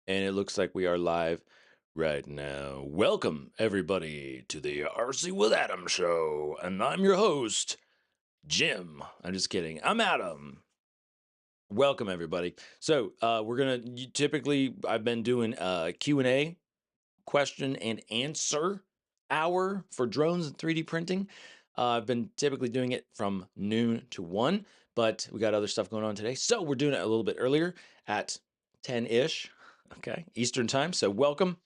And it looks like we are live right now. Welcome, everybody, to the RC with Adam show. And I'm your host, Jim. I'm just kidding. I'm Adam. Welcome, everybody. So we're going to typically, I've been doing Q&A, question and answer hour for drones and 3D printing. I've been typically doing it from noon to 1, but we got other stuff going on today. So we're doing it a little bit earlier at 10-ish, okay, Eastern time. So welcome.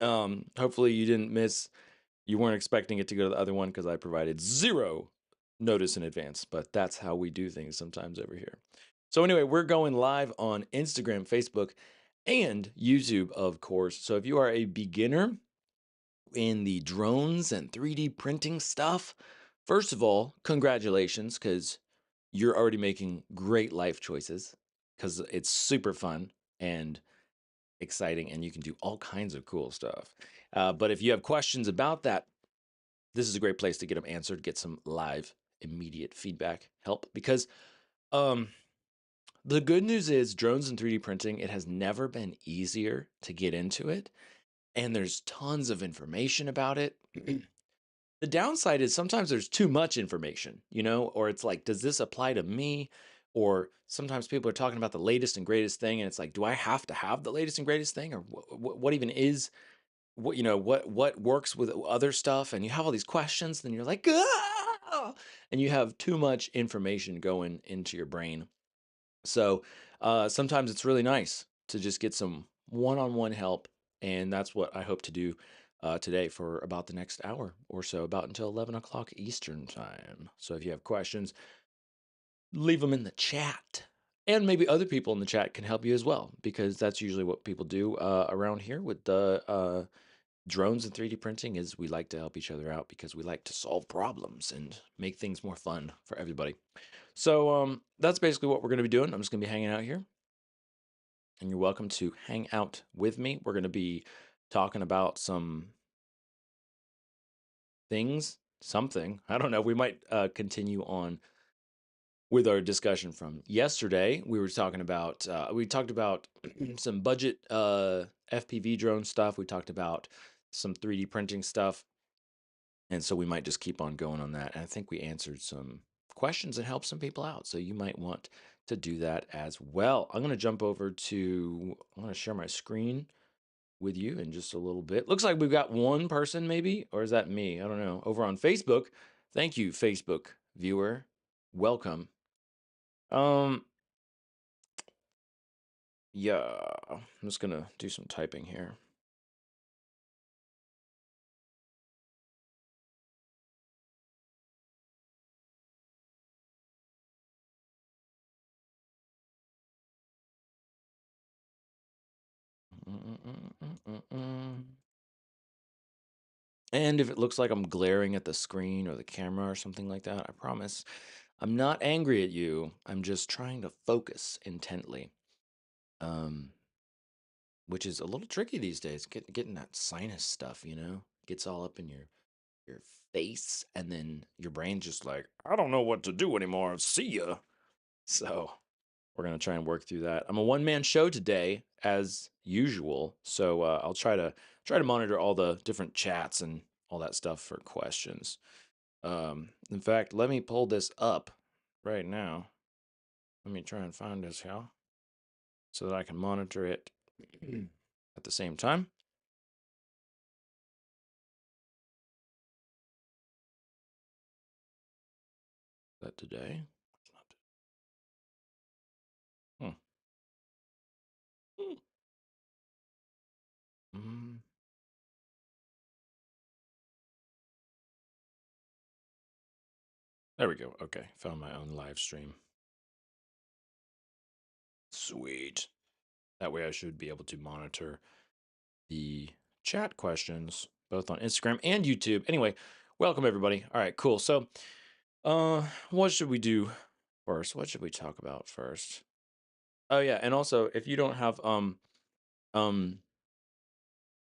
Hopefully you weren't expecting it to go to the other one because I provided zero notice in advance, but that's how we do things sometimes over here. So anyway, we're going live on Instagram, Facebook, and YouTube, of course. So if you are a beginner in the drones and 3D printing stuff, first of all, congratulations, because you're already making great life choices because it's super fun and exciting and you can do all kinds of cool stuff. But if you have questions about that, this is a great place to get them answered, get some live, immediate feedback, help. Because the good news is drones and 3D printing, it has never been easier to get into it. And there's tons of information about it. The downside is sometimes there's too much information, or it's like, does this apply to me? Or sometimes people are talking about the latest and greatest thing, and it's like, do I have to have the latest and greatest thing, or what even is what works with other stuff? And you have all these questions, then you're like, ah! And you have too much information going into your brain. So sometimes it's really nice to just get some one-on-one help, and that's what I hope to do today for about the next hour or so, about until 11 o'clock Eastern time. So if you have questions, leave them in the chat. And maybe other people in the chat can help you as well, because that's usually what people do around here with the drones and 3D printing is we like to help each other out because we like to solve problems and make things more fun for everybody. So that's basically what we're going to be doing. I'm just going to be hanging out here, and you're welcome to hang out with me. We're going to be talking about some things, something. I don't know. We might continue on with our discussion from yesterday. We talked about some budget FPV drone stuff. We talked about some 3D printing stuff. And so we might just keep on going on that. And I think we answered some questions and helped some people out. So you might want to do that as well. I'm going to jump over to, I'm going to share my screen with you in just a little bit. Looks like we've got one person maybe, or is that me? I don't know. Over on Facebook. Thank you, Facebook viewer. Welcome. Yeah, I'm just going to do some typing here. And if it looks like I'm glaring at the screen or the camera or something like that, I promise I'm not angry at you. I'm just trying to focus intently, um, which is a little tricky these days. Getting that sinus stuff, gets all up in your face, and then your brain's just like, I don't know what to do anymore. See ya. So we're gonna try and work through that. I'm a one-man show today, as usual. So I'll try to monitor all the different chats and all that stuff for questions. In fact, let me pull this up right now. Let me try and find this here so that I can monitor it at the same time. Is that today? Hmm. Mm. There we go. Okay, found my own live stream. Sweet. That way I should be able to monitor the chat questions both on Instagram and YouTube. Anyway, welcome everybody. All right, cool. So, what should we do first? What should we talk about first? Oh yeah, and also if you don't have um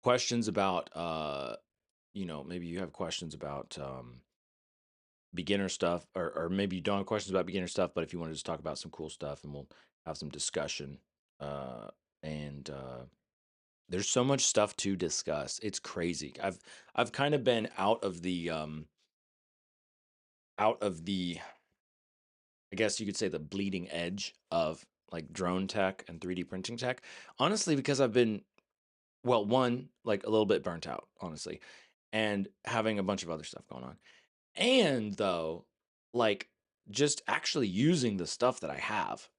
questions about maybe you have questions about beginner stuff, or maybe you don't have questions about beginner stuff, but if you want to just talk about some cool stuff, and we'll have some discussion and there's so much stuff to discuss. It's crazy. I've kind of been out of the, I guess you could say, the bleeding edge of like drone tech and 3D printing tech. Honestly, because I've been, well, one, like a little bit burnt out, honestly, and having a bunch of other stuff going on. And though, like just actually using the stuff that I have.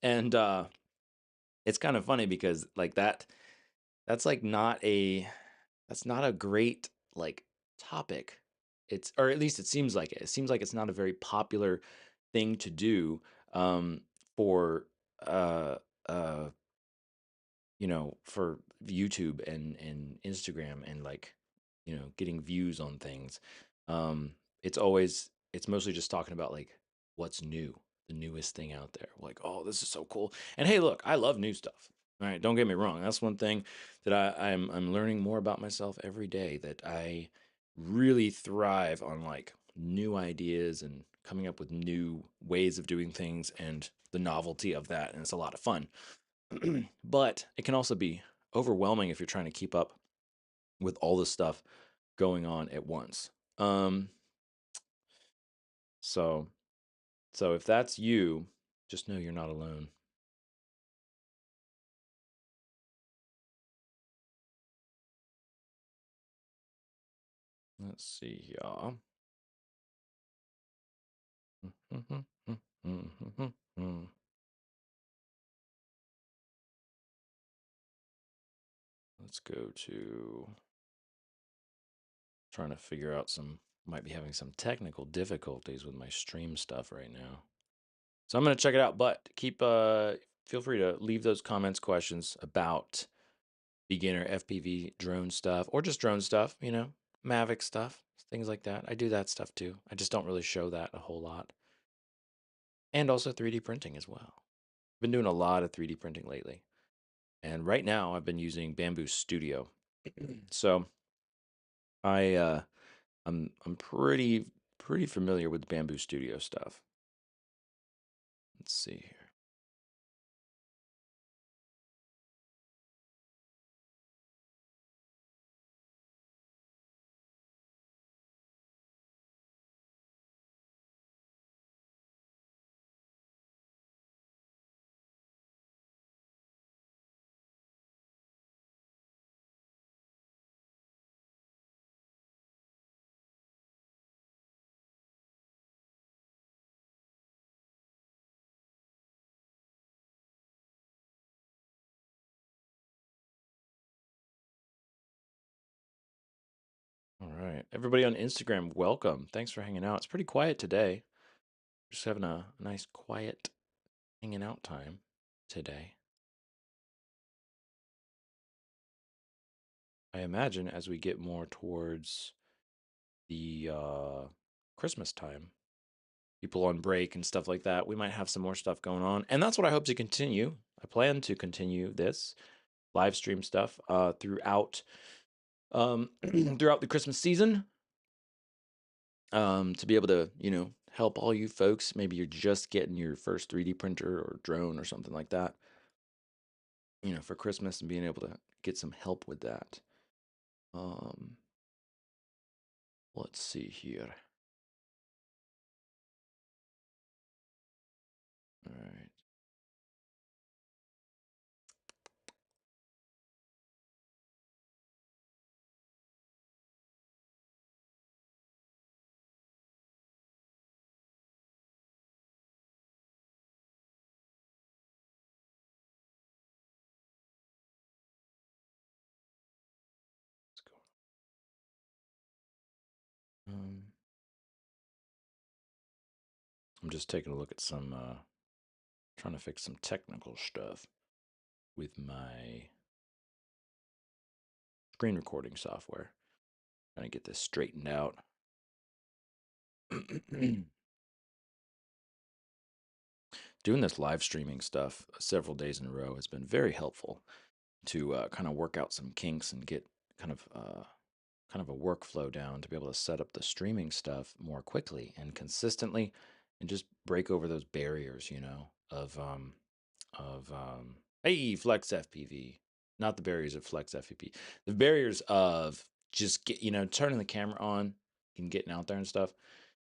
And it's kind of funny because like that's like not a that's not a great like topic. It's, or at least it seems like it. It seems like it's not a very popular thing to do, um for uh uh for YouTube and Instagram, and like, getting views on things. Um, it's mostly just talking about like what's new, the newest thing out there. Like, oh, this is so cool. And hey, look, I love new stuff. All right, don't get me wrong. That's one thing that I'm learning more about myself every day. That I really thrive on like new ideas and coming up with new ways of doing things and the novelty of that, and it's a lot of fun. But it can also be overwhelming if you're trying to keep up with all this stuff going on at once. Um, so so if that's you, just know you're not alone. Let's see, y'all. Let's go to, trying to figure out some, might be having some technical difficulties with my stream stuff right now. So I'm gonna check it out, but feel free to leave those comments, questions about beginner FPV drone stuff, or just drone stuff, Mavic stuff, things like that. I do that stuff too. I just don't really show that a whole lot. And also 3D printing as well. I've been doing a lot of 3D printing lately. And right now I've been using Bamboo Studio. So I'm pretty familiar with Bamboo Studio stuff. Let's see here. All right. Everybody on Instagram, welcome. Thanks for hanging out. It's pretty quiet today. Just having a nice quiet hanging out time today. I imagine as we get more towards the Christmas time, people on break and stuff like that, we might have some more stuff going on. And that's what I hope to continue. I plan to continue this live stream stuff throughout throughout the Christmas season, to be able to, help all you folks. Maybe you're just getting your first 3D printer or drone or something like that, for Christmas, and being able to get some help with that. Um, let's see here. All right. Let's go. I'm just taking a look at some, trying to fix some technical stuff with my screen recording software. Trying to get this straightened out. Doing this live streaming stuff several days in a row has been very helpful to kind of work out some kinks and get kind of a workflow down to be able to set up the streaming stuff more quickly and consistently, and just break over those barriers, of Hey, Flex FPV. Not the barriers of Flex FPV. The barriers of just turning the camera on and getting out there and stuff.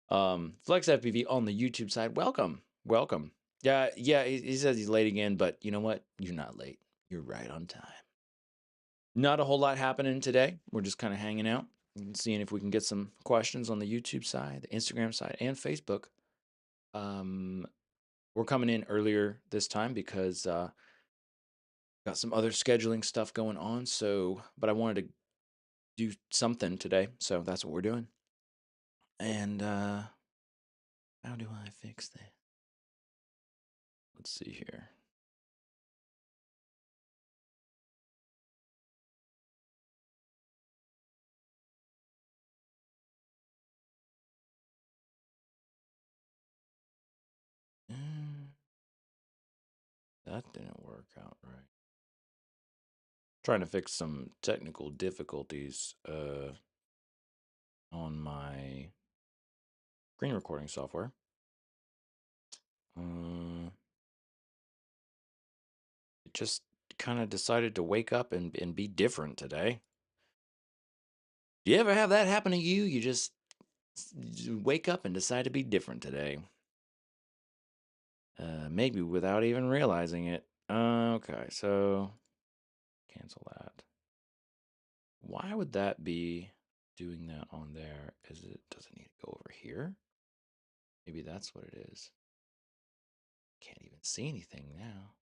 Flex FPV on the YouTube side. Welcome. Welcome. Yeah, he says he's late again, but you know what? You're not late. You're right on time. Not a whole lot happening today. We're just kind of hanging out and seeing if we can get some questions on the YouTube side, the Instagram side, and Facebook. We're coming in earlier this time because got some other scheduling stuff going on. But I wanted to do something today, so that's what we're doing. And how do I fix that? Let's see here. That didn't work out right. Trying to fix some technical difficulties on my screen recording software. It just kind of decided to wake up and be different today. Do you ever have that happen to you? You just wake up and decide to be different today. Maybe without even realizing it. Okay, so cancel that. Why would that be doing that on there? Is it doesn't need to go over here? Maybe that's what it is. Can't even see anything now.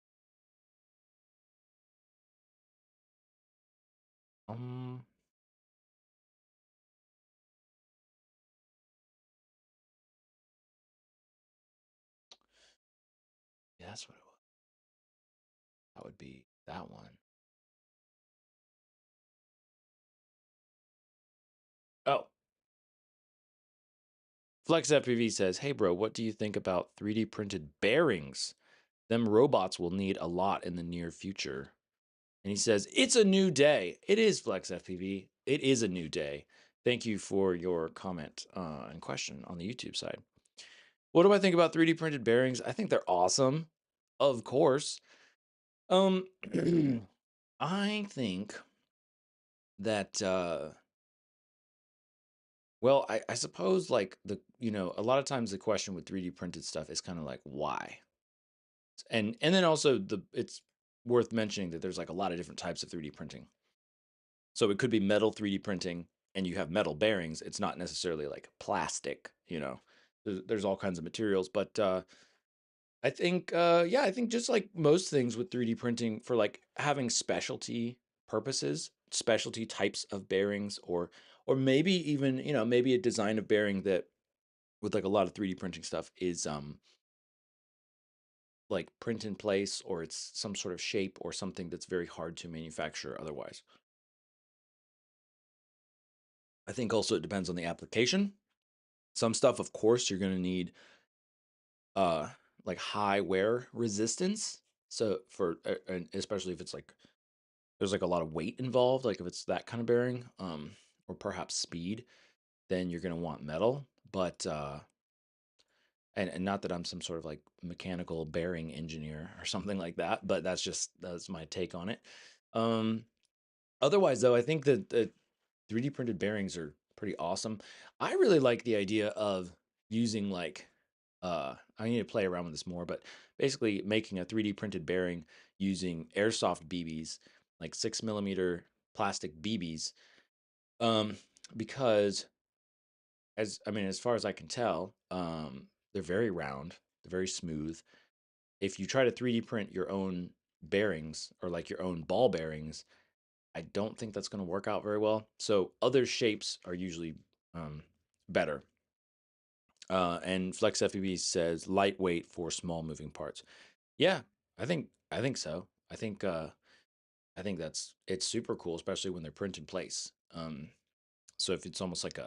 Yeah, that's what it was. That would be that one. Oh, Flex FPV says, "Hey bro, what do you think about 3D printed bearings? Them robots will need a lot in the near future." And he says, "It's a new day." It is, Flex FPV. It is a new day. Thank you for your comment and question on the YouTube side. What do I think about 3D printed bearings? I think they're awesome. Of course. I think that well, I suppose like a lot of times the question with 3D printed stuff is kind of like why? And then also it's worth mentioning that there's like a lot of different types of 3D printing. So it could be metal 3D printing and you have metal bearings. It's not necessarily like plastic, There's all kinds of materials, but I think I think just like most things with 3D printing for like having specialty purposes, specialty types of bearings or maybe even, maybe a design of bearing that with like a lot of 3D printing stuff is like print in place or it's some sort of shape or something that's very hard to manufacture otherwise. I think also it depends on the application. Some stuff, of course, you're going to need uh like high wear resistance. So for and especially if it's like there's like a lot of weight involved, like if it's that kind of bearing, or perhaps speed, then you're going to want metal. But and not that I'm some sort of like mechanical bearing engineer or something like that, but that's my take on it. Um, Otherwise, though, I think that the 3D printed bearings are pretty awesome. I really like the idea of using like I need to play around with this more, but basically making a 3D printed bearing using airsoft BBs, like 6 millimeter plastic BBs, um, because as far as I can tell, they're very round, they're very smooth. If you try to 3D print your own bearings or like your own ball bearings, I don't think that's going to work out very well. So other shapes are usually better. And Flex FEB says lightweight for small moving parts. Yeah, I think so. I think it's super cool, especially when they're print in place. So if it's almost like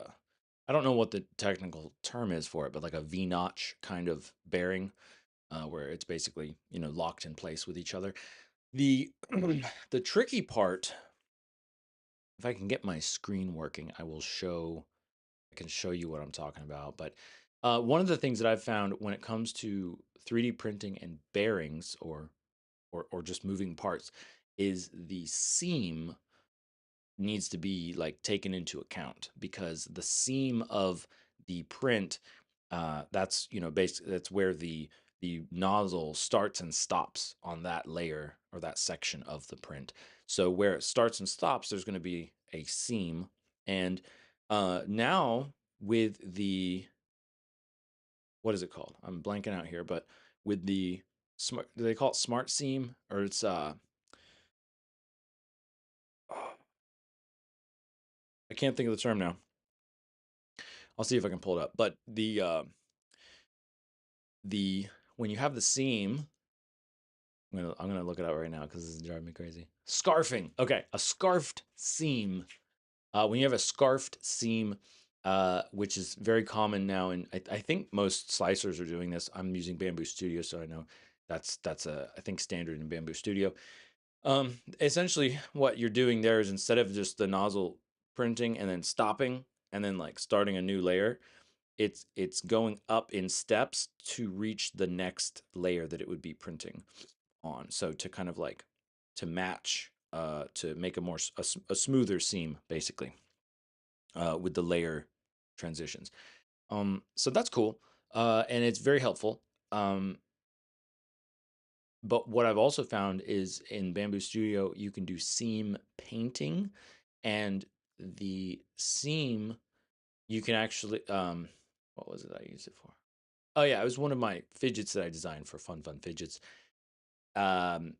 I don't know what the technical term is for it, but like a V notch kind of bearing, where it's basically locked in place with each other. The the tricky part, if I can get my screen working, I can show you what I'm talking about. But one of the things that I've found when it comes to 3D printing and bearings or or just moving parts, is the seam needs to be like taken into account, because the seam of the print, that's, you know, basically that's where the nozzle starts and stops on that layer or that section of the print. So where it starts and stops, there's going to be a seam. And now with the, what is it called? I'm blanking out here, but with the smart, do they call it smart seam, or it's I can't think of the term now. I'll see if I can pull it up. But the when you have the seam, I'm gonna look it up right now because this is driving me crazy. Scarfing. Okay, a scarfed seam. When you have a scarfed seam, which is very common now, and I think most slicers are doing this. I'm using Bamboo Studio, so I know that's a, I think, standard in Bamboo Studio. Essentially, what you're doing there is, instead of just the nozzle printing and then stopping and then like starting a new layer, it's going up in steps to reach the next layer that it would be printing on. So to kind of like to match, to make a more a smoother seam, basically, with the layer transitions. So that's cool, and it's very helpful. But what I've also found is in Bamboo Studio, you can do seam painting, and the seam, you can actually, what was it I used it for? Oh yeah, it was one of my fidgets that I designed for Fun Fidgets. Um,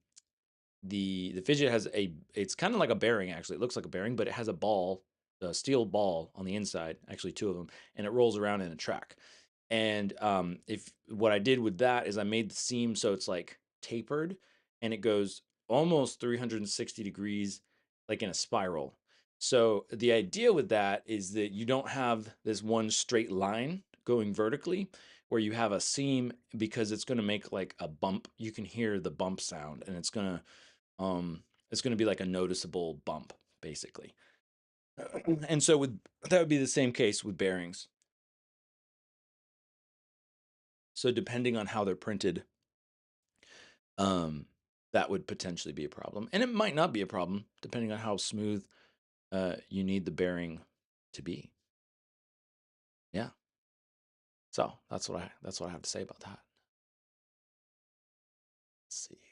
the fidget has it's kind of like a bearing, actually. It looks like a bearing, but it has a ball, a steel ball on the inside, actually two of them, and it rolls around in a track. And if what I did with that is I made the seam so it's like tapered, and it goes almost 360 degrees, like in a spiral. So the idea with that is that you don't have this one straight line going vertically, where you have a seam, because it's going to make like a bump. You can hear the bump sound, and it's going to be like a noticeable bump, basically. And so with that would be the same case with bearings. So depending on how they're printed, um, that would potentially be a problem, and it might not be a problem depending on how smooth you need the bearing to be. Yeah. So that's what I have to say about that. Let's see here.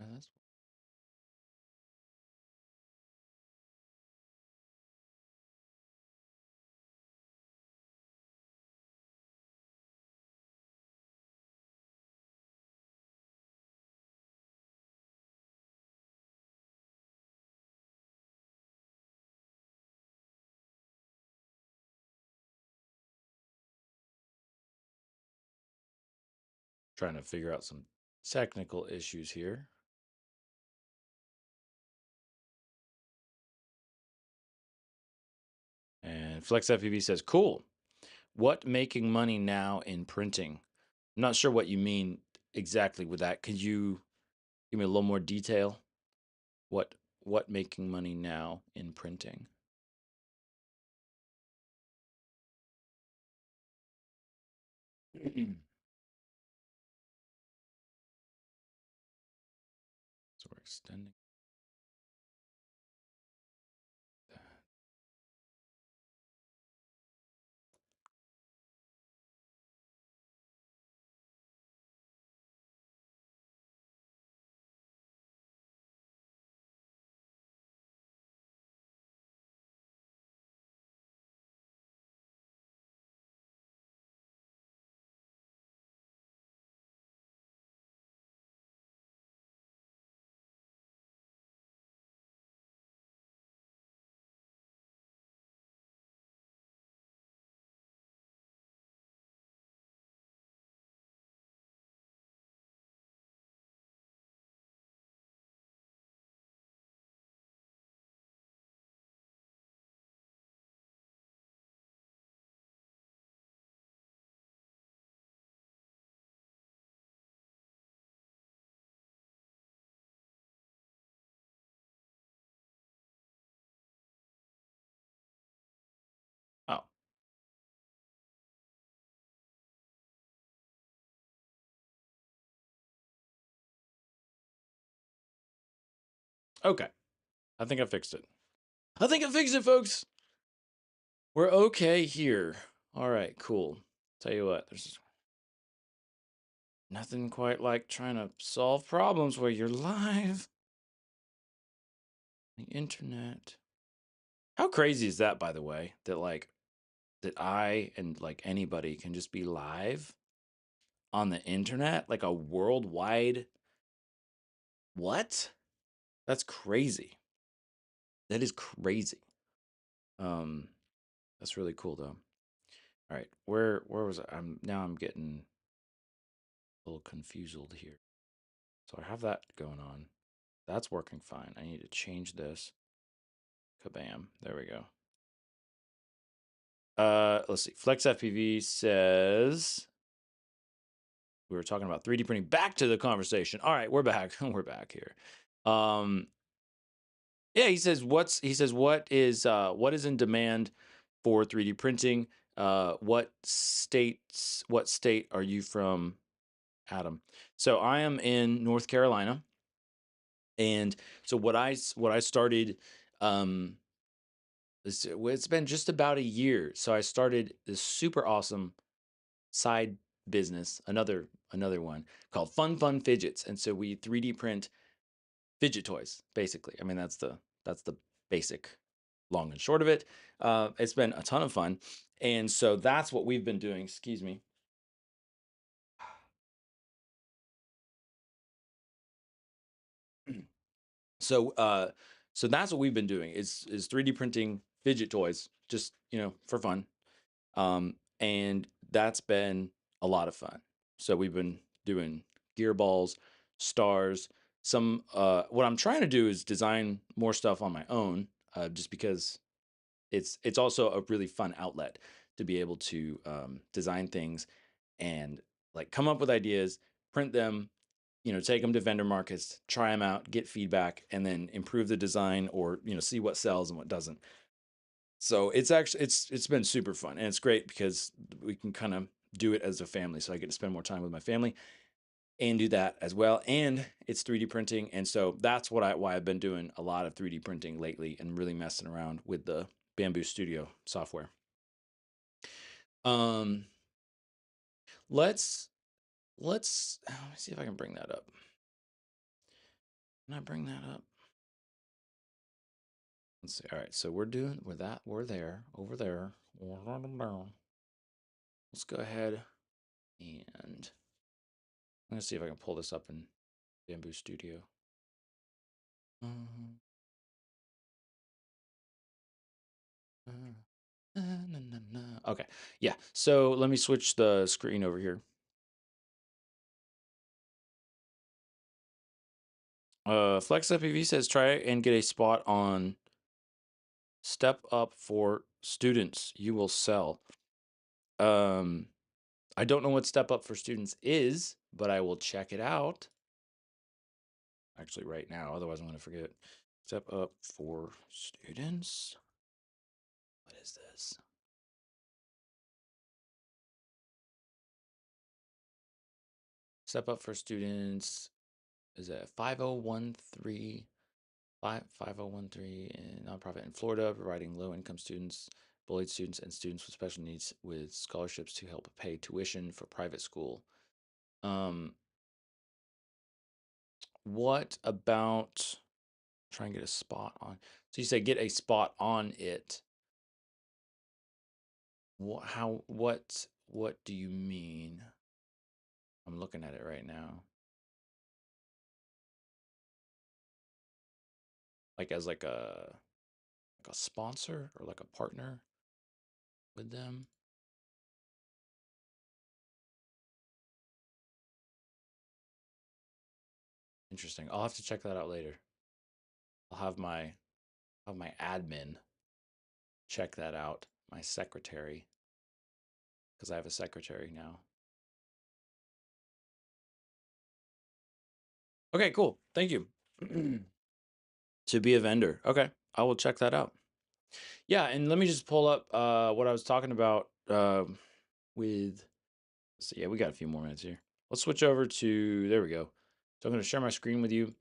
And, that's trying to figure out some technical issues here. And Flex FPV says, "Cool. What making money now in printing?" I'm not sure what you mean exactly with that. Could you give me a little more detail? What what making money now in printing? So we're extending that. Okay. I think I fixed it. I think I fixed it, folks. We're okay here. All right, cool. Tell you what, there's nothing quite like trying to solve problems where you're live. The internet. How crazy is that, by the way? That I and like anybody can just be live on the internet, like a worldwide. What? That's crazy. That is crazy. Um, that's really cool though. All right, where was I? I'm getting a little confused here. So I have that going on. That's working fine. I need to change this. Kabam. There we go. Let's see. Flex FPV says we were talking about 3D printing. Back to the conversation. All right, we're back. We're back here. Yeah, he says what is in demand for 3D printing? What state are you from, Adam? So I am in North Carolina, and so what I started, it's been just about a year. So I started this super awesome side business, another one called Fun Fidgets, and so we 3D print fidget toys, basically. I mean, that's the basic long and short of it. It's been a ton of fun, and so that's what we've been doing. Excuse me. So so that's what we've been doing is 3D printing fidget toys, just for fun. And that's been a lot of fun. So we've been doing gear balls, stars, some what I'm trying to do is design more stuff on my own, just because it's also a really fun outlet to be able to design things and like come up with ideas, print them, take them to vendor markets, try them out, get feedback, and then improve the design or see what sells and what doesn't. So it's actually it's been super fun, and it's great because we can kind of do it as a family. So I get to spend more time with my family and do that as well. And it's 3D printing, and so that's why I've been doing a lot of 3D printing lately and really messing around with the Bamboo Studio software. Um, let's let me see if I can bring that up. Can I bring that up? Let's see. All right, so we're there over there. Let's go ahead and I'm gonna see if I can pull this up in Bamboo Studio. Mhm. Okay, yeah. So let me switch the screen over here. Flex FPV says try and get a spot on Step Up for Students. You will sell. Um, I don't know what Step Up for Students is, but I will check it out. Actually, right now, otherwise I'm going to forget. Step Up for Students. What is this? Step Up for Students is a 5013 nonprofit in Florida, providing low-income students, bullied students, and students with special needs with scholarships to help pay tuition for private school. What about try and get a spot on? So you say get a spot on it. What do you mean? I'm looking at it right now. Like as like a sponsor or like a partner with them. Interesting. I'll have to check that out later. I'll have my admin check that out. My secretary, because I have a secretary now. Okay, cool. Thank you. To be a vendor. Okay, I will check that out. Yeah, and let me just pull up what I was talking about with. So yeah, we got a few more minutes here. Let's switch over to there we go. So I'm going to share my screen with you.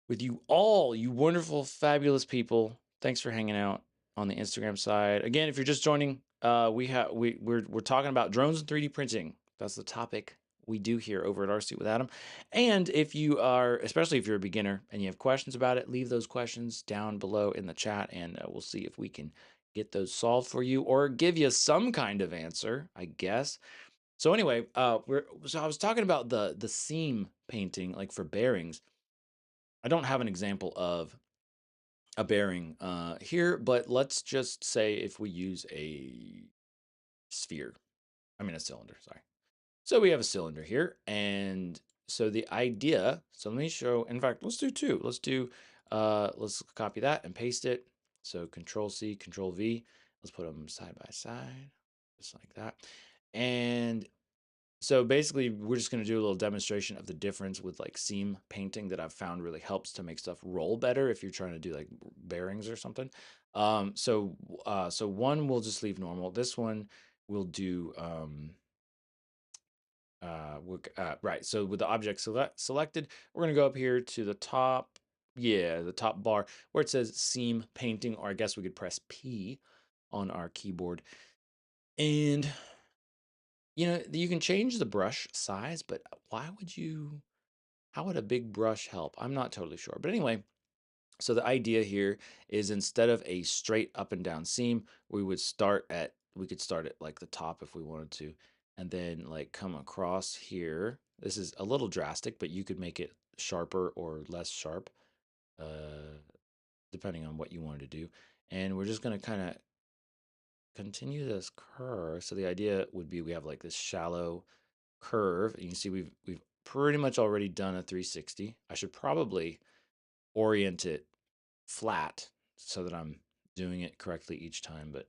with you all, you wonderful, fabulous people. Thanks for hanging out on the Instagram side. Again, if you're just joining, we're talking about drones and 3D printing. That's the topic we do here over at RC with Adam. And if you are, especially if you're a beginner and you have questions about it, leave those questions down below in the chat, and we'll see if we can get those solved for you or give you some kind of answer, I guess. So anyway, so I was talking about the seam painting, like for bearings. I don't have an example of a bearing here, but let's just say if we use a sphere, a cylinder, sorry. So we have a cylinder here, and so the idea, so let me show, in fact, let's do two. Let's copy that and paste it. So Control C, Control V, let's put them side by side, just like that. And so basically, we're just going to do a little demonstration of the difference with like seam painting that I've found really helps to make stuff roll better if you're trying to do like bearings or something. So one we'll just leave normal. This one we'll do right. So with the object selected, we're going to go up here to the top, the top bar where it says seam painting, or I guess we could press P on our keyboard. And you can change the brush size, but how would a big brush help? I'm not totally sure. But anyway, so the idea here is instead of a straight up and down seam, we could start at like the top if we wanted to, and then like come across here. This is a little drastic, but you could make it sharper or less sharp, depending on what you wanted to do. And we're just going to kind of continue this curve. So the idea would be we have like this shallow curve. You can see we've pretty much already done a 360. I should probably orient it flat so that I'm doing it correctly each time, but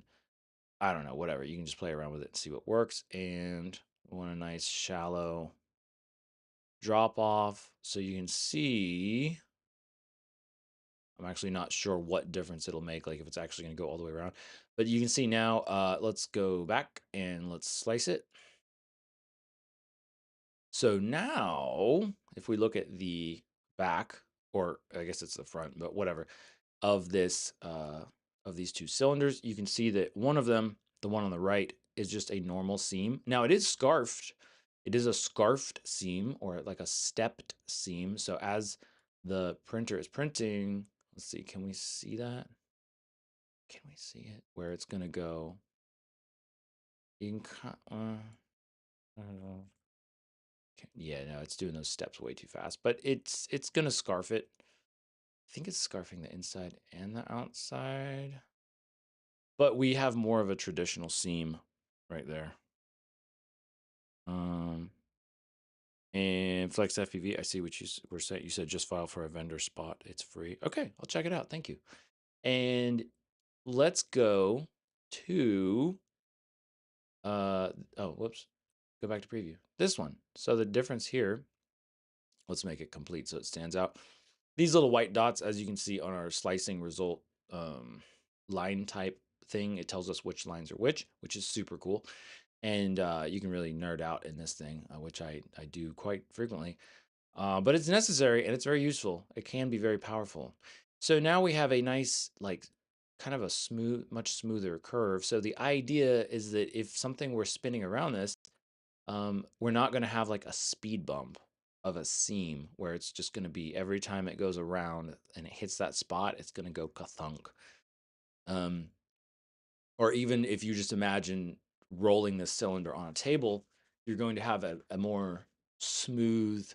I don't know, whatever. You can just play around with it and see what works. And we want a nice shallow drop off so you can see. I'm actually not sure what difference it'll make, like if it's actually going to go all the way around. But you can see now, let's go back and let's slice it. So now, if we look at the back, or I guess it's the front, but whatever, of this of these two cylinders, you can see that one of them, the one on the right, is just a normal seam. Now it is scarfed. It is a scarfed seam, or like a stepped seam. So as the printer is printing, let's see, can we see that? Can we see it? Where it's gonna go? You can, I don't know. Yeah, no, it's doing those steps way too fast, but it's gonna scarf it. I think it's scarfing the inside and the outside, but we have more of a traditional seam right there. And Flex FPV, I see what you were saying. You said just file for a vendor spot. It's free. Okay, I'll check it out. Thank you. And let's go to oh, whoops. Go back to preview. This one. So the difference here, let's make it complete so it stands out. These little white dots, as you can see on our slicing result line type thing, it tells us which lines are which is super cool. And you can really nerd out in this thing, which I do quite frequently. But it's necessary and it's very useful. It can be very powerful. So now we have a nice, like, kind of a smooth, much smoother curve. So the idea is that if something were spinning around this, we're not going to have like a speed bump of a seam where it's just going to be every time it goes around and it hits that spot, it's going to go kathunk. Or even if you just imagine rolling this cylinder on a table, you're going to have a more smooth,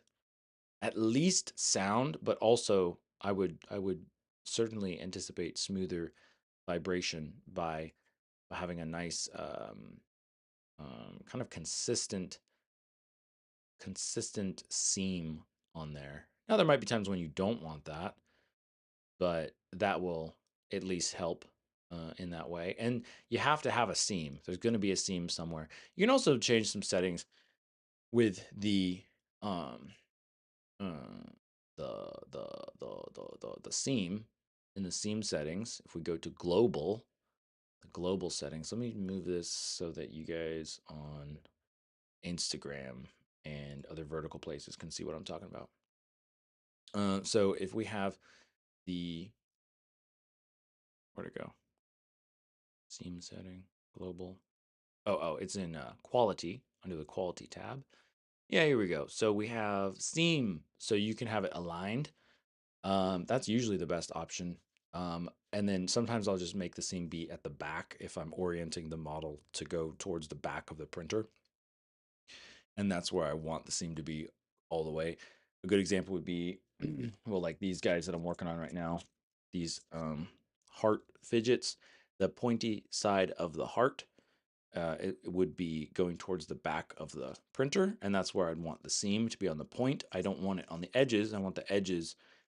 at least sound, but also I would certainly anticipate smoother vibration by having a nice kind of consistent seam on there. Now there might be times when you don't want that, but that will at least help in that way. And you have to have a seam. There's going to be a seam somewhere. You can also change some settings with the uh, the seam in the seam settings. If we go to global, the global settings, let me move this so that you guys on Instagram and other vertical places can see what I'm talking about. So if we have the, where'd it go? Seam setting, global. Oh, it's in quality under the quality tab. Yeah, here we go. So we have seam, so you can have it aligned. That's usually the best option. And then sometimes I'll just make the seam be at the back if I'm orienting the model to go towards the back of the printer. And that's where I want the seam to be all the way. A good example would be, well, like these guys that I'm working on right now, these heart fidgets, the pointy side of the heart, it would be going towards the back of the printer, and that's where I'd want the seam to be on the point. I don't want it on the edges. I want the edges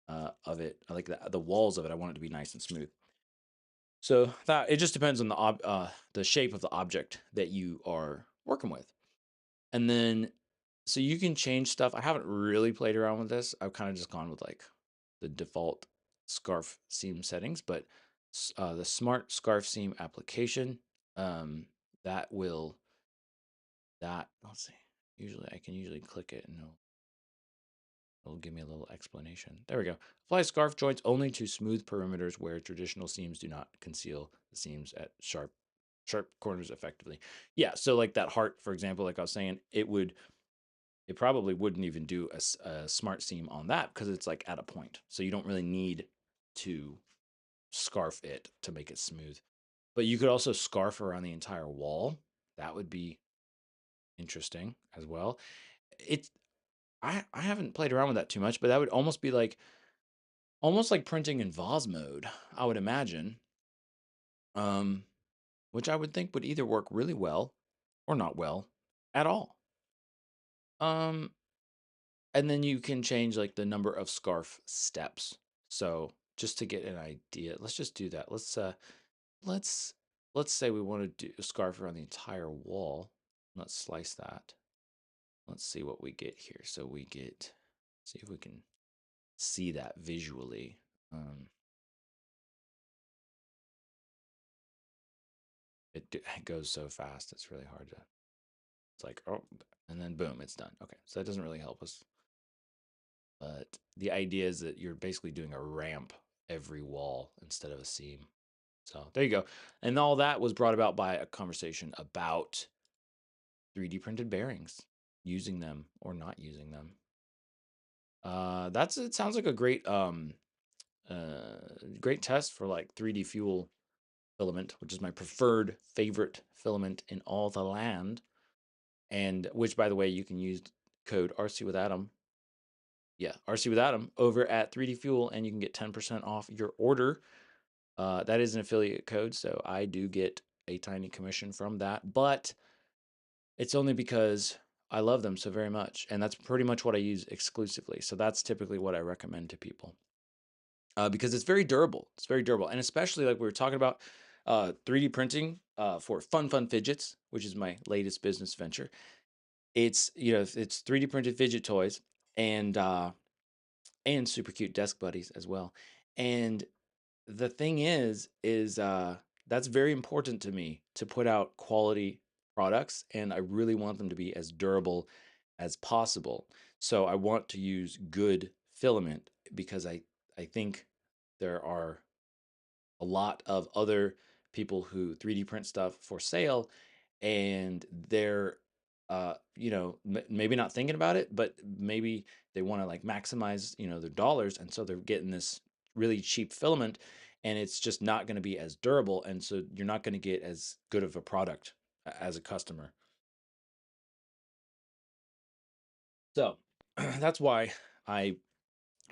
of it, like the walls of it. I want it to be nice and smooth. So that it just depends on the shape of the object that you are working with, and then so you can change stuff. I haven't really played around with this. I've kind of just gone with like the default scarf seam settings, but the smart scarf seam application um, that will let's see. Usually I can click it and it'll give me a little explanation. There we go. Apply scarf joints only to smooth perimeters where traditional seams do not conceal the seams at sharp corners effectively. Yeah, so like that heart, for example, like I was saying, it probably wouldn't even do a smart seam on that because it's like at a point. So you don't really need to scarf it to make it smooth. But you could also scarf around the entire wall. That would be interesting as well. It's I haven't played around with that too much, but that would almost like printing in Vos mode, I would imagine. Um, which I would think would either work really well or not well at all. Um, and then you can change like the number of scarf steps. So just to get an idea, let's just do that. Let's let's say we want to do a scarf around the entire wall. Let's slice that. Let's see what we get here. So we get, see if we can see that visually. It goes so fast. It's really hard to. It's like, oh, and then boom, it's done. Okay, so that doesn't really help us. But the idea is that you're basically doing a ramp every wall instead of a seam. So there you go. And all that was brought about by a conversation about 3D printed bearings, using them or not using them. It sounds like a great test for like 3D fuel filament, which is my preferred favorite filament in all the land. And which, by the way, you can use code RCwithAdam. Yeah, RCwithAdam over at 3D Fuel, and you can get 10% off your order. That is an affiliate code, so I do get a tiny commission from that, but it's only because I love them so very much, and that's pretty much what I use exclusively. So that's typically what I recommend to people because it's very durable. It's very durable, and especially like we were talking about 3D printing for fun fidgets, which is my latest business venture. It's it's 3D printed fidget toys and super cute desk buddies as well. And the thing is that's very important to me to put out quality products, and I really want them to be as durable as possible. So I want to use good filament because I think there are a lot of other people who 3D print stuff for sale, and they're maybe not thinking about it, but maybe they want to like maximize their dollars, and so they're getting this really cheap filament, and it's just not going to be as durable, and so you're not going to get as good of a product as a customer. So that's why I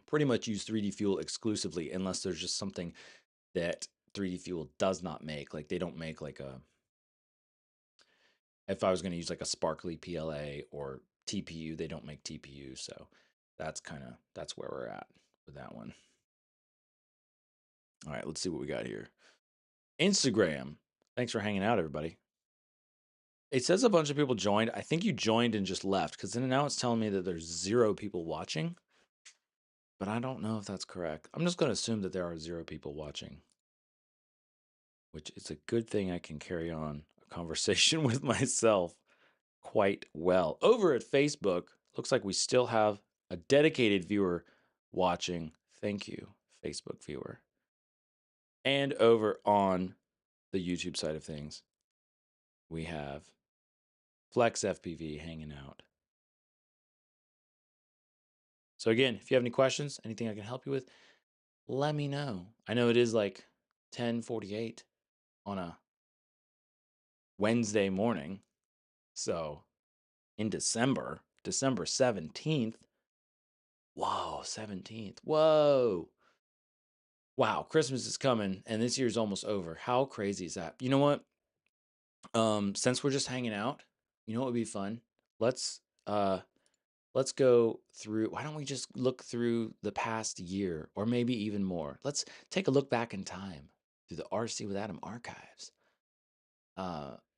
pretty much use 3D Fuel exclusively, unless there's just something that 3D Fuel does not make. Like they don't make like a, if I was going to use like a sparkly PLA or TPU, they don't make TPU. So that's where we're at with that one. All right, let's see what we got here. Instagram. Thanks for hanging out, everybody. It says a bunch of people joined. I think you joined and just left because then now it's telling me that there's 0 people watching. But I don't know if that's correct. I'm just going to assume that there are 0 people watching, which is a good thing. I can carry on a conversation with myself quite well. Over at Facebook, looks like we still have a dedicated viewer watching. Thank you, Facebook viewer. And over on the YouTube side of things, we have Flex FPV hanging out. So again, if you have any questions, anything I can help you with, let me know. I know it is like 10:48 on a Wednesday morning. So in December 17th. Whoa, 17th. Whoa. Wow, Christmas is coming and this year's almost over. How crazy is that? You know what? Since we're just hanging out, you know what would be fun? Let's go through, why don't we just look through the past year or maybe even more? Let's take a look back in time through the RC with Adam archives.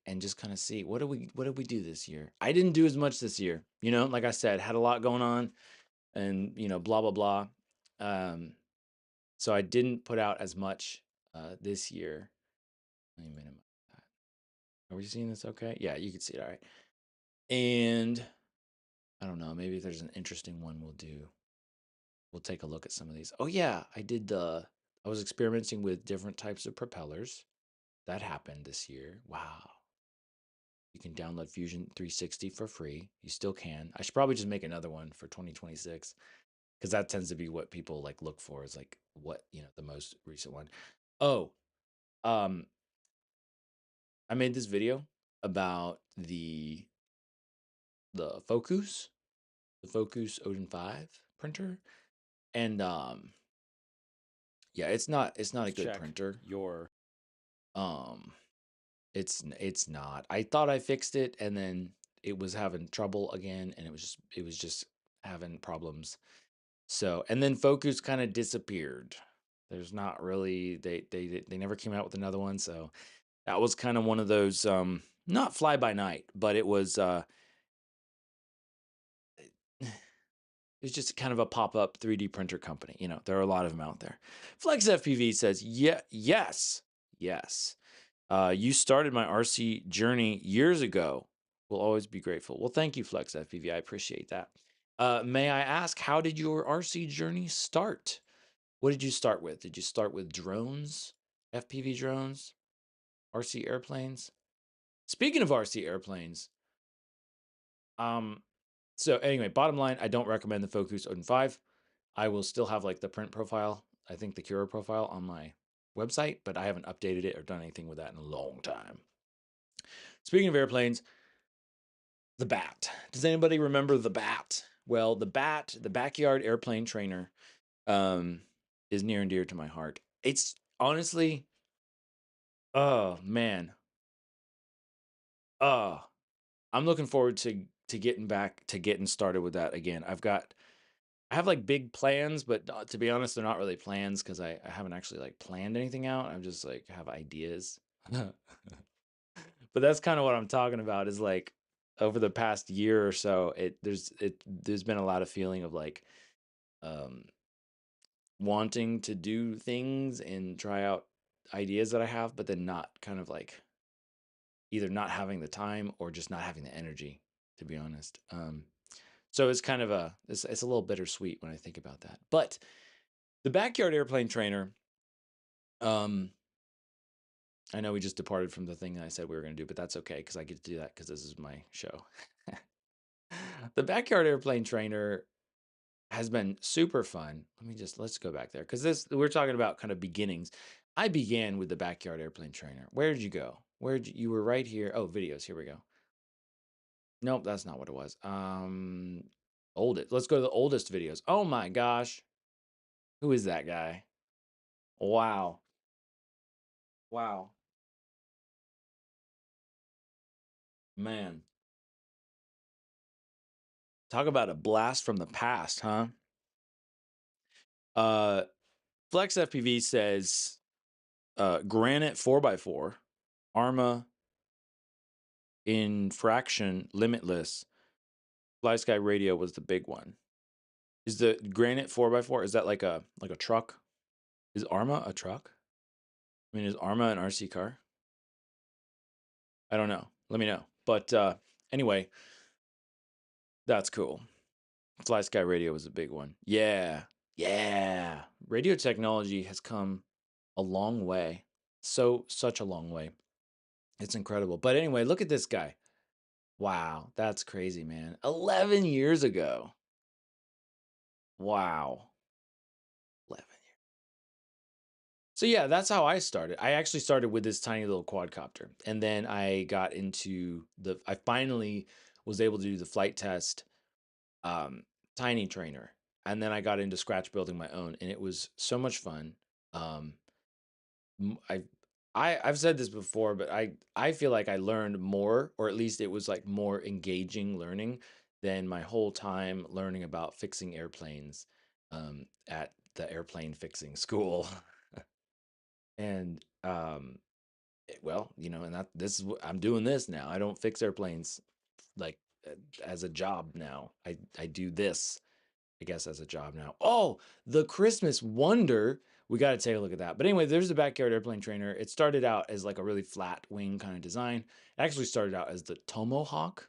And just kind of see what did we do this year? I didn't do as much this year. You know, like I said, had a lot going on and, you know, blah blah blah. So I didn't put out as much this year. Let me minimize that. Are we seeing this okay? Yeah, you can see it all right. And I don't know, maybe if there's an interesting one we'll take a look at some of these. Oh yeah, I was experimenting with different types of propellers. That happened this year. Wow. You can download Fusion 360 for free. You still can. I should probably just make another one for 2026 because that tends to be what people like look for is like what, you know, the most recent one. Oh, I made this video about the Focus, the Focus Odin 5 printer. And yeah, it's not a good printer. Um it's not. I thought I fixed it and then it was having trouble again and it was just having problems. So, and then Focus kind of disappeared. There's not really they never came out with another one, so that was kind of one of those not fly by night, but it was it's just kind of a pop-up 3D printer company. You know, there are a lot of them out there. Flex FPV says, yeah, yes. You started my RC journey years ago. We'll always be grateful. Well, thank you, Flex FPV. I appreciate that. May I ask, how did your RC journey start? What did you start with? Did you start with drones, FPV drones, RC airplanes? Speaking of RC airplanes, so anyway, bottom line, I don't recommend the Focus Odin 5. I will still have like the print profile, I think the Cura profile on my website, but I haven't updated it or done anything with that in a long time. Speaking of airplanes, the Bat. Does anybody remember the Bat? Well, the Bat, the backyard airplane trainer, is near and dear to my heart. It's honestly, oh man, I'm looking forward to getting started with that again. I have like big plans, but to be honest, they're not really plans because I haven't actually like planned anything out. I'm just like have ideas. But that's kind of what I'm talking about is like over the past year or so, there's been a lot of feeling of like um wanting to do things and try out ideas that I have, but then not kind of like either not having the time or just not having the energy, to be honest. So it's kind of it's a little bittersweet when I think about that. But the backyard airplane trainer, I know we just departed from the thing that I said we were going to do, but that's okay because I get to do that because this is my show. The backyard airplane trainer has been super fun. Let's go back there because we're talking about kind of beginnings. I began with the backyard airplane trainer. Where did you go? You were right here? Oh, videos. Here we go. Nope, that's not what it was. Oldest. Let's go to the oldest videos. Oh my gosh. Who is that guy? Wow. Wow. Man. Talk about a blast from the past, huh? Flex FPV says Granite 4x4, Arma Infraction Limitless, Fly Sky Radio was the big one. Is the Granite 4x4, is that like a truck? Is Arma a truck? I mean, is Arma an RC car? I don't know. Let me know. But anyway, that's cool. Fly Sky Radio was a big one. Yeah. Yeah, radio technology has come a long way. Such a long way. It's incredible. But anyway, look at this guy. Wow, that's crazy, man. 11 years ago. Wow. 11 years. So yeah, that's how I started. I actually started with this tiny little quadcopter. And then I got into I finally was able to do the flight test um tiny trainer. And then I got into scratch building my own, and it was so much fun. Um m- I I've said this before, but I feel like I learned more, or at least it was like more engaging learning than my whole time learning about fixing airplanes at the airplane fixing school. And well, and this is I'm doing this now. I don't fix airplanes like as a job now. I do this, I guess, as a job now. Oh, the Christmas Wonder. We got to take a look at that. But anyway, there's the backyard airplane trainer. It started out as like a really flat wing kind of design. It actually started out as the Tomahawk.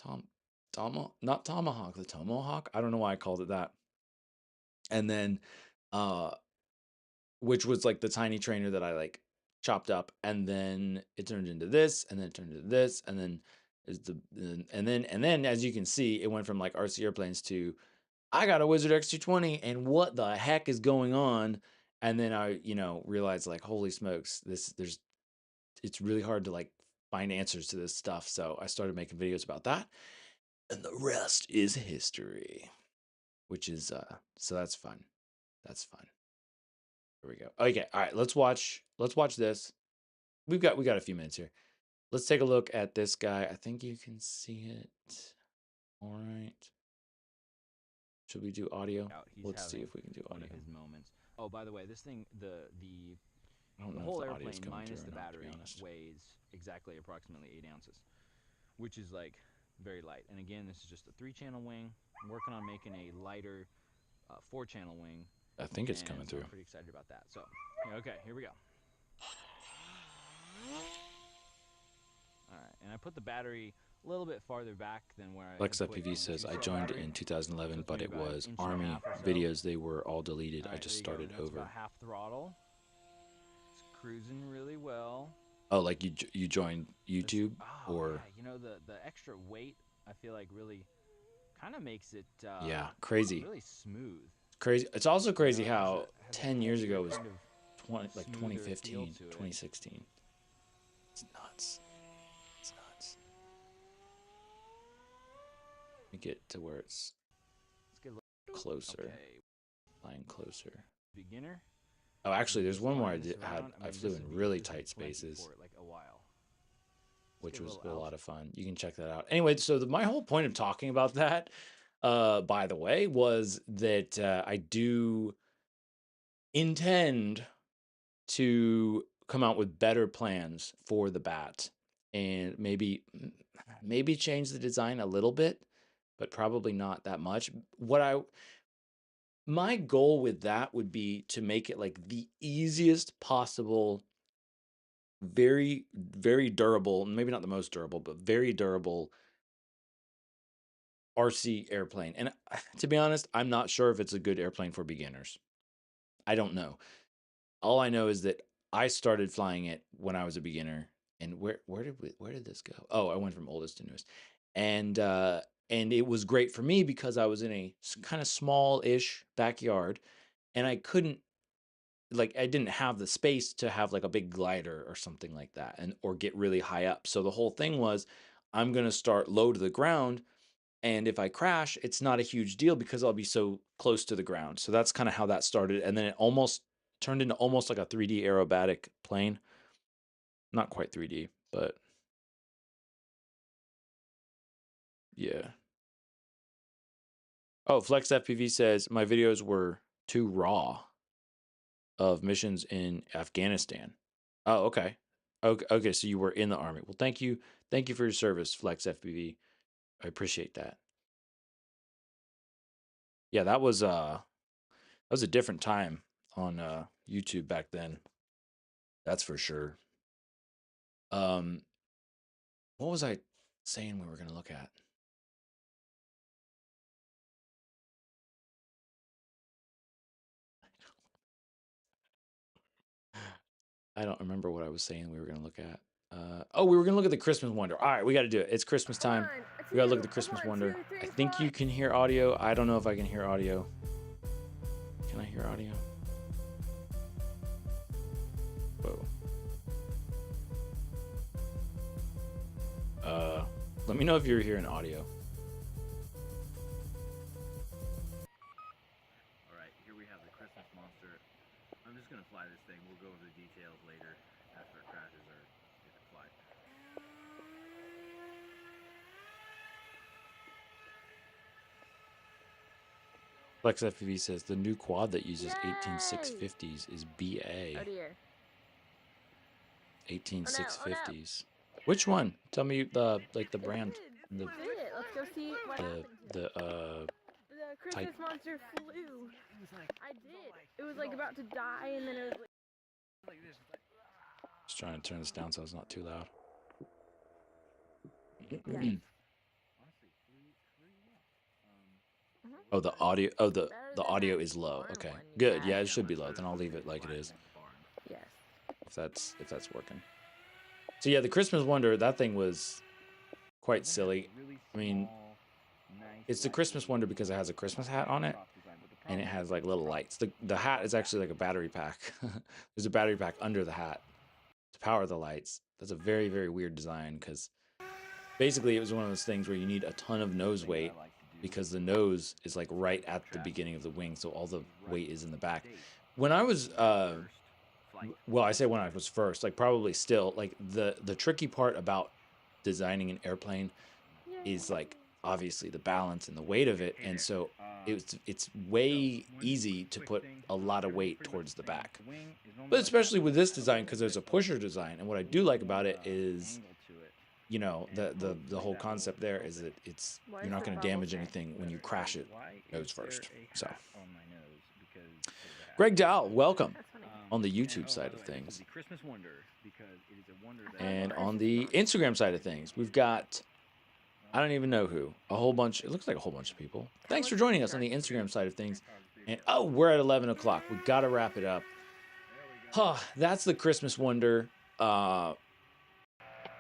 Not Tomahawk, the Tomahawk. I don't know why I called it that. And then, uh, which was like the tiny trainer that I like chopped up, and then it turned into this, and then it turned into this, and then is and then as you can see, it went from like RC airplanes to I got a Wizard X220 and what the heck is going on? And then I, realized like, holy smokes, it's really hard to like find answers to this stuff. So I started making videos about that. And the rest is history, which is, so that's fun. That's fun. Here we go. Okay. All right. Let's watch this. We got a few minutes here. Let's take a look at this guy. I think you can see it. All right. Should we do audio? Let's see if we can do audio. One of his moments. Oh, by the way, this thing, I don't the know if whole the audio's airplane coming through minus or the not, to be battery honest. weighs exactly approximately 8 ounces, which is like very light. And again, this is just a 3-channel wing. I'm working on making a lighter 4-channel wing, I think it's and coming so through. I'm pretty excited about that. So, okay, here we go. All right, and I put the battery a little bit farther back than where I had Flex put PV the says, I 2-cell joined battery. in So 2011, it's but maybe it about an was inch and a Army half or so. videos. They were all deleted. All I right, just there you go. started And that's over. about half throttle. It's cruising really well. Oh, like you joined YouTube Oh or yeah, the extra weight I feel like really kind of makes it yeah, crazy. really smooth. Crazy. It's also crazy It has a how 10 years heavier ago was kind of 20 like smoother feel 2015, to it. 2016. It's nuts. It's nuts. Let me get to where it's Let's get a little closer. okay. Flying closer. Beginner. Oh, actually, there's Just one more flying this around. I I mean, flew this in would be really this would be tight plenty spaces, for like a while. Let's which get a was little a lot altitude. of fun. You can check that out. Anyway, so my whole point of talking about that, by the way, was that I do intend to come out with better plans for the bat, and maybe change the design a little bit, but probably not that much. My goal with that would be to make it like the easiest possible, very very durable, maybe not the most durable, but very durable RC airplane. And to be honest, I'm not sure if it's a good airplane for beginners. I don't know. All I know is that I started flying it when I was a beginner. And where did this go? Oh, I went from oldest to newest. And and it was great for me because I was in a kind of small-ish backyard, and I didn't have the space to have like a big glider or something like that, and or get really high up. So the whole thing was, I'm going to start low to the ground, and if I crash, it's not a huge deal because I'll be so close to the ground. So that's kind of how that started. And then it almost turned into almost like a 3D aerobatic plane. Not quite 3D, but yeah. Oh, Flex FPV says my videos were too raw of missions in Afghanistan. Oh, okay. Okay, so you were in the army. Well, thank you. Thank you for your service, Flex FPV. I appreciate that. Yeah, that was a different time on YouTube back then. That's for sure. Um, what was I saying we were going to look at? I don't remember what I was saying we were going to look at. Oh, we were going to look at the Christmas Wonder. All right, we got to do it. It's Christmas time. We got to look at the Christmas Wonder. I think you can hear audio. I don't know if I can hear audio. Can I hear audio? Whoa. Let me know if you're hearing audio. All right, here we have the Christmas monster. I'm just gonna fly this thing. We'll go over the details later after it crashes or if it flies. Flex FPV says the new quad that uses 18650s is BA. Oh dear. 18650s. Which one? Tell me the brand. The Let's go see what happened. the The Christmas monster flew. I did. It was like about to die, and then it was like this. Just trying to turn this down so it's not too loud. Oh, the audio. Oh, the audio is low. Okay, good. Yeah, it should be low. Then I'll leave it like it is. Yes. If that's working. So yeah, the Christmas Wonder. That thing was quite silly. I mean, it's the Christmas Wonder because it has a Christmas hat on it, and it has like little lights. The hat is actually like a battery pack. There's a battery pack under the hat to power the lights. That's a very, very weird design because basically it was one of those things where you need a ton of nose weight because the nose is like right at the beginning of the wing, so all the weight is in the back. When I was well, I say when I was first, like probably still, like the tricky part about designing an airplane is like obviously the balance and the weight of it, and so it's way easy to put a lot of weight towards the back, but especially with this design because there's a pusher design. And what I do like about it is, you know, the whole concept there is that it's you're not going to damage anything when you crash it nose first. So Greg Dowell, welcome on the YouTube side of things. And on the Instagram side of things, we've got, I don't even know who, a whole bunch, it looks like a whole bunch of people. Thanks for joining us on the Instagram side of things. And oh, we're at 11 o'clock. We got to wrap it up. Huh, that's the Christmas Wonder. And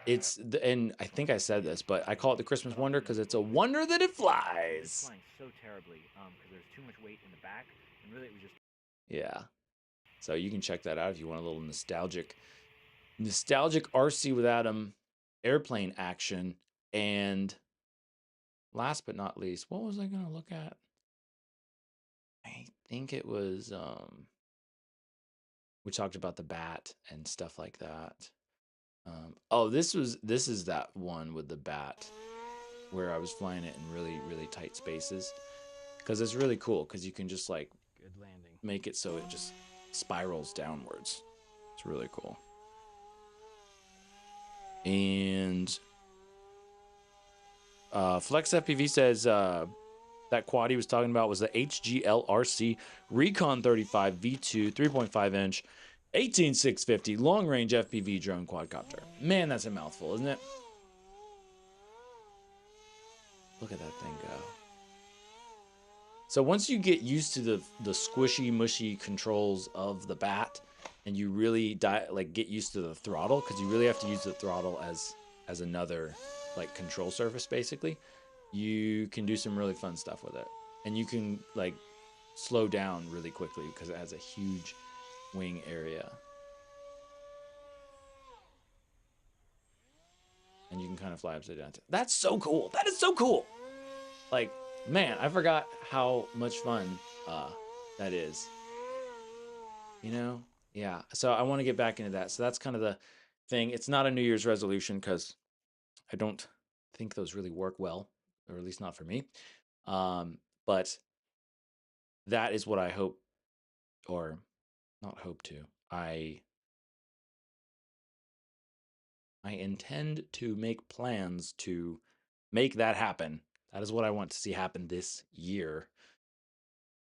I think I said this, but I call it the Christmas Wonder because it's a wonder that it flies. It's flying so terribly because there's too much weight in the back, and really it was just. Yeah. So you can check that out if you want a little nostalgic RC with Adam airplane action. And last but not least, what was I going to look at? I think it was we talked about the bat and stuff like that. Oh, this is that one with the bat where I was flying it in really, really tight spaces because it's really cool because you can just like Good landing. make it so it just spirals downwards. It's really cool. And Flex FPV says that quad he was talking about was the HGLRC Recon 35 V2 3.5 inch 18650 long range FPV drone quadcopter. Man, that's a mouthful, isn't it? Look at that thing go. So once you get used to the squishy, mushy controls of the bat, and you really get used to the throttle, because you really have to use the throttle as another like control surface, basically, you can do some really fun stuff with it, and you can like slow down really quickly because it has a huge wing area, and you can kind of fly upside down. That's so cool. That is so cool. Like, man, I forgot how much fun that is. You know? Yeah. So I want to get back into that. So that's kind of the thing. It's not a New Year's resolution because I don't think those really work well, or at least not for me. But that is what I hope, or not hope to. I intend to make plans to make that happen. That is what I want to see happen this year,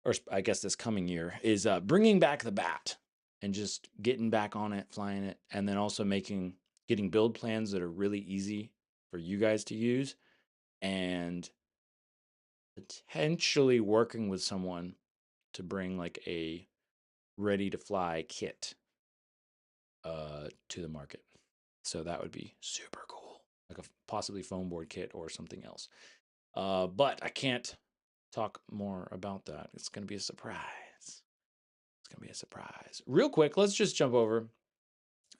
or I guess this coming year, is bringing back the bat and just getting back on it, flying it, and then also getting build plans that are really easy for you guys to use, and potentially working with someone to bring like a ready to fly kit to the market. So that would be super cool, like a possibly foam board kit or something else. But I can't talk more about that. It's going to be a surprise. It's going to be a surprise. Real quick, let's just jump over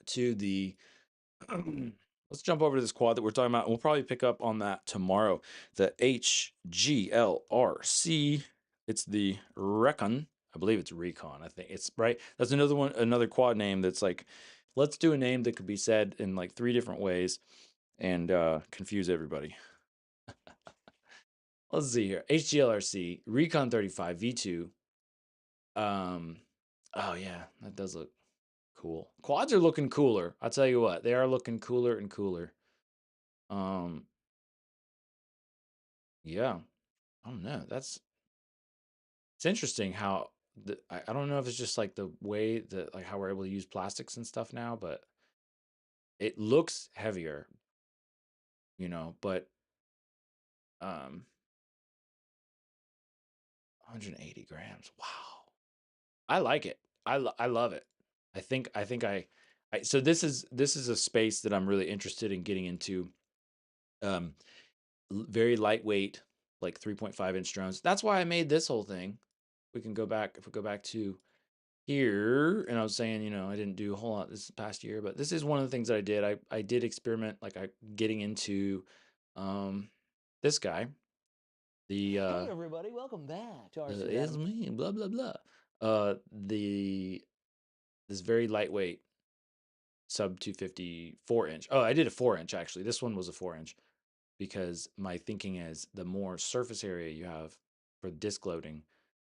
to the let's jump over to this quad that we're talking about. We'll probably pick up on that tomorrow. The HGLRC. It's the Recon. I believe it's Recon. I think it's right. That's another one, another quad name that's like, let's do a name that could be said in like 3 different ways and confuse everybody. Let's see here. HGLRC, Recon 35 V2. Oh yeah, that does look cool. Quads are looking cooler. I'll tell you what, they are looking cooler and cooler. Yeah, I don't know. It's interesting how I don't know if it's just like the way that like how we're able to use plastics and stuff now, but it looks heavier, but 180 grams. Wow. I like it. I love it. I think so this is a space that I'm really interested in getting into. Very lightweight, like 3.5-inch drones. That's why I made this whole thing. We can go back, if we go back to here, and I was saying, I didn't do a whole lot this past year, but this is one of the things that I did. I did experiment, like getting into this guy. Hey everybody, welcome back to it's me, blah blah blah. This very lightweight sub 250 4-inch. Oh, I did a 4-inch actually. This one was a 4-inch because my thinking is the more surface area you have for disc loading,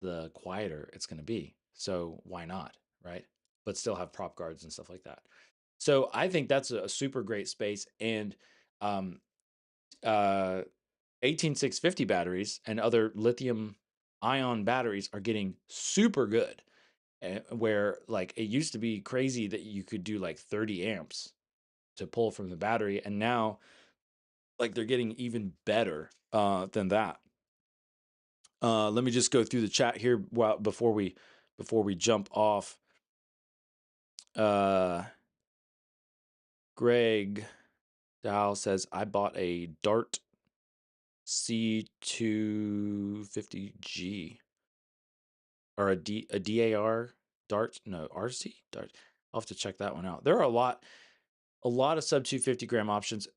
the quieter it's going to be. So why not, right? But still have prop guards and stuff like that. So I think that's a super great space. And 18650 batteries and other lithium ion batteries are getting super good. Where like it used to be crazy that you could do like 30 amps to pull from the battery, and now like they're getting even better than that. Let me just go through the chat here before we jump off. Greg Dow says, I bought a Dart C250G or a DAR Dart. No, RC Dart. I'll have to check that one out. There are a lot of sub 250 gram options.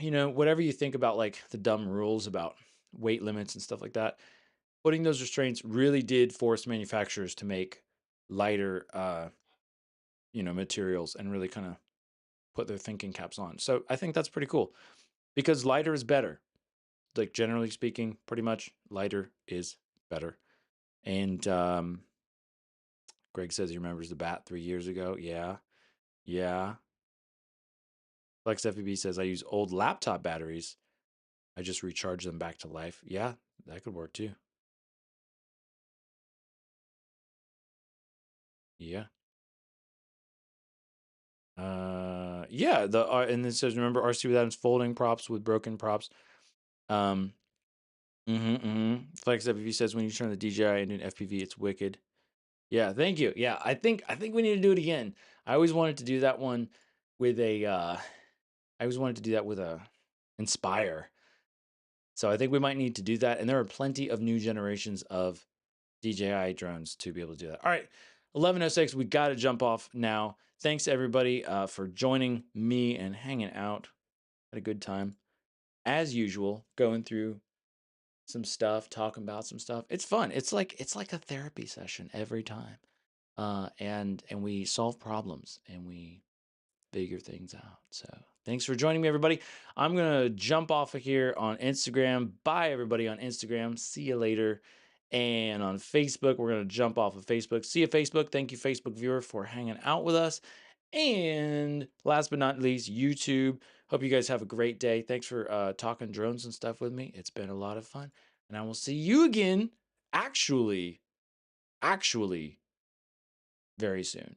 Whatever you think about like the dumb rules about weight limits and stuff like that, putting those restraints really did force manufacturers to make lighter, materials and really kind of put their thinking caps on. So I think that's pretty cool because lighter is better. Like generally speaking, pretty much lighter is better. And Greg says he remembers the bat 3 years ago. Yeah. Flex FEB says I use old laptop batteries. I just recharge them back to life. Yeah, that could work too. Yeah. Yeah. And it says remember RCwithAdam's folding props with broken props. Flex FPV says when you turn the DJI into an FPV, it's wicked. Yeah, thank you. Yeah, I think we need to do it again. I always wanted to do that one with a Inspire. So I think we might need to do that. And there are plenty of new generations of DJI drones to be able to do that. All right, 11:06. We got to jump off now. Thanks everybody for joining me and hanging out. Had a good time as usual, going through some stuff, talking about some stuff. It's fun. It's like a therapy session every time. And we solve problems and we figure things out. So thanks for joining me, everybody. I'm gonna jump off of here on Instagram. Bye, everybody on Instagram. See you later. And on Facebook, we're gonna jump off of Facebook. See you, Facebook. Thank you, Facebook viewer, for hanging out with us. And last but not least, YouTube. Hope you guys have a great day. Thanks for talking drones and stuff with me. It's been a lot of fun. And I will see you again, actually, very soon.